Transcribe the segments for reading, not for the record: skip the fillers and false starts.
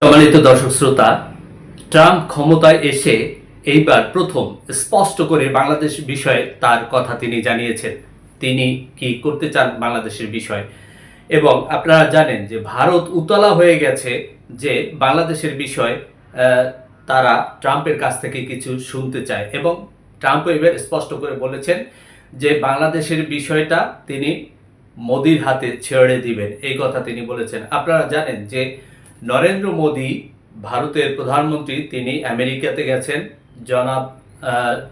সম্মানিত দর্শক শ্রোতা, ট্রাম্প ক্ষমতায় এসে এইবার প্রথম স্পষ্ট করে বাংলাদেশ বিষয়ে তার কথা তিনি জানিয়েছেন। তিনি কি করতে চান বাংলাদেশের বিষয়, এবং আপনারা জানেন যে ভারত উতলা হয়ে গেছে যে বাংলাদেশের বিষয় তারা ট্রাম্পের কাছ থেকে কিছু শুনতে চায়, এবং ট্রাম্প এবার স্পষ্ট করে বলেছেন যে বাংলাদেশের বিষয়টা তিনি মোদির হাতে ছেড়ে দিবেন, এই কথা তিনি বলেছেন। আপনারা জানেন যে নরেন্দ্র মোদি ভারতের প্রধানমন্ত্রী, তিনি আমেরিকাতে গেছেন জনাব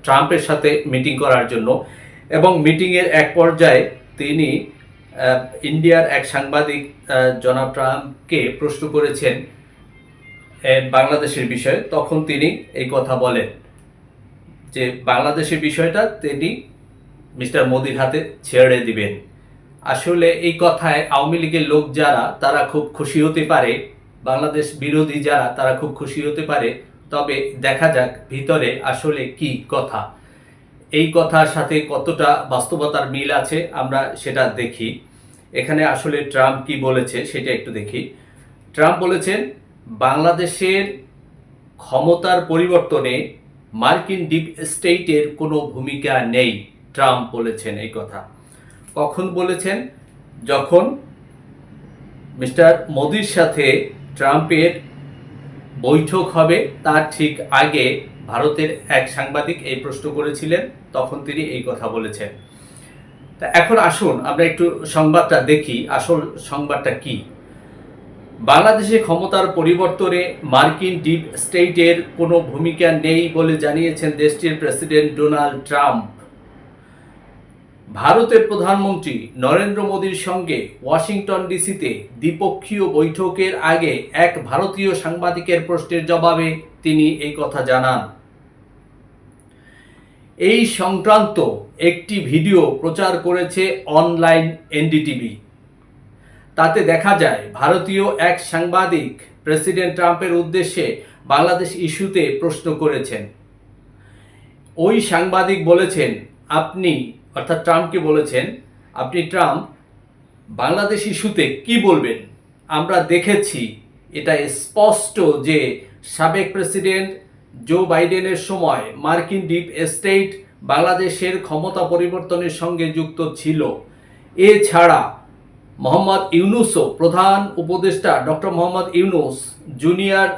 ট্রাম্পের সাথে মিটিং করার জন্য, এবং মিটিংয়ের এক পর্যায়ে তিনি ইন্ডিয়ার এক সাংবাদিক জনাব ট্রাম্পকে প্রশ্ন করেছেন বাংলাদেশের বিষয়ে। তখন তিনি এই কথা বলেন যে বাংলাদেশের বিষয়টা তিনি মিস্টার মোদির হাতে ছেড়ে দিবেন। আসলে এই কথায় আওয়ামী লীগের লোক যারা, তারা খুব খুশি হতে পারে, বাংলাদেশ বিরোধী যারা, তারা খুব খুশি হতে পারে। তবে দেখা যাক ভিতরে আসলে কি কথা, এই কথার সাথে কতটা বাস্তবতার মিল আছে আমরা সেটা দেখি। এখানে আসলে ট্রাম্প কি বলেছে সেটা একটু দেখি। ট্রাম্প বলেছেন বাংলাদেশের ক্ষমতার পরিবর্তনে মার্কিন ডিপ স্টেটের কোনো ভূমিকা নেই। ট্রাম্প বলেছেন এই কথা। কখন বলেছেন? যখন মিস্টার মোদির সাথে ট্রাম্পের বৈঠক হবে তার ঠিক আগে ভারতের এক সাংবাদিক এই প্রশ্ন করেছিলেন, তখন তিনি এই কথা বলেছেন। তা এখন আসুন আমরা একটু সংবাদটা দেখি, আসল সংবাদটা কি। বাংলাদেশে ক্ষমতার পরিবর্তনে মার্কিন ডিপ স্টেটের কোনো ভূমিকা নেই বলে জানিয়েছেন দেশটির প্রেসিডেন্ট ডোনাল্ড ট্রাম্প। ভারতের প্রধানমন্ত্রী নরেন্দ্র মোদির সঙ্গে ওয়াশিংটন ডিসিতে দ্বিপক্ষীয় বৈঠকের আগে এক ভারতীয় সাংবাদিকের প্রশ্নের জবাবে তিনি এই কথা জানান। এই সংক্রান্ত একটি ভিডিও প্রচার করেছে অনলাইন এনডিটিভি। তাতে দেখা যায় ভারতীয় এক সাংবাদিক প্রেসিডেন্ট ট্রাম্পের উদ্দেশ্যে বাংলাদেশ ইস্যুতে প্রশ্ন করেছেন। ওই সাংবাদিক বলেছেন, আপনি, অর্থাৎ ট্রাম্পকে বলেছেন, আপনি ট্রাম্প বাংলাদেশ ইস্যুতে কি বলবেন? আমরা দেখেছি এটা স্পষ্ট যে সাবেক প্রেসিডেন্ট জো বাইডেনের সময় মার্কিন ডিপ স্টেট বাংলাদেশের ক্ষমতা পরিবর্তনের সঙ্গে যুক্ত ছিল। এছাড়া মোহাম্মদ ইউনূসও, প্রধান উপদেষ্টা ডক্টর মোহাম্মদ ইউনূস জুনিয়র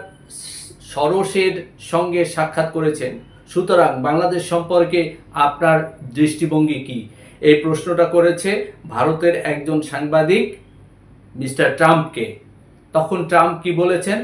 সরোসের সঙ্গে সাক্ষাৎ করেছেন। সুতরাং বাংলাদেশ সম্পর্কে আপনার দৃষ্টিভঙ্গি কি? এই প্রশ্নটা করেছে ভারতের একজন সাংবাদিক মিস্টার ট্রাম্পকে। তখন ট্রাম্প কি বলেছেন?